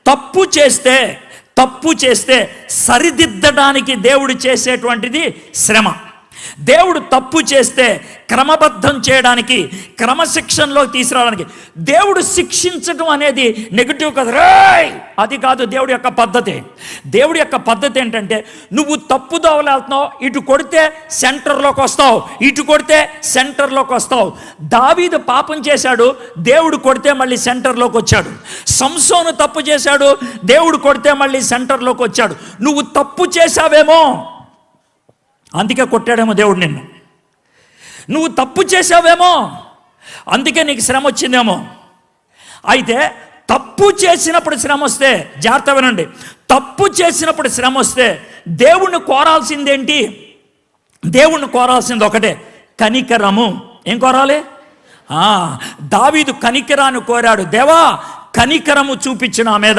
తప్పు చేస్తే సరిదిద్దడానికి దేవుడు చేసేటువంటిది శ్రమ. దేవుడు తప్పు చేస్తే క్రమబద్ధం చేయడానికి, క్రమశిక్షణలో తీసుకురావడానికి. దేవుడు శిక్షించడం అనేది నెగిటివ్ కదా, అది కాదు దేవుడి యొక్క పద్ధతి. దేవుడి యొక్క పద్ధతి ఏంటంటే, నువ్వు తప్పుదోవలు వెళ్తున్నావు, ఇటు కొడితే సెంటర్లోకి వస్తావు, ఇటు కొడితే సెంటర్లోకి వస్తావు. దావీదు పాపం చేశాడు, దేవుడు కొడితే మళ్ళీ సెంటర్లోకి వచ్చాడు. సంసోను తప్పు చేశాడు, దేవుడు కొడితే మళ్ళీ సెంటర్లోకి వచ్చాడు. నువ్వు తప్పు చేశావేమో అందుకే కొట్టాడేమో దేవుడు నిన్ను. నువ్వు తప్పు చేసావేమో అందుకే నీకు శ్రమ వచ్చిందేమో. అయితే తప్పు చేసినప్పుడు శ్రమ వస్తే, జాగ్రత్త వినండి, తప్పు చేసినప్పుడు శ్రమ వస్తే దేవుణ్ణి కోరాల్సిందేంటి? దేవుణ్ణి కోరాల్సింది ఒకటే, కనికరము. ఏం కోరాలి? దావీదు కనికరాన్ని కోరాడు. దేవా, కనికరము చూపించు నా మీద.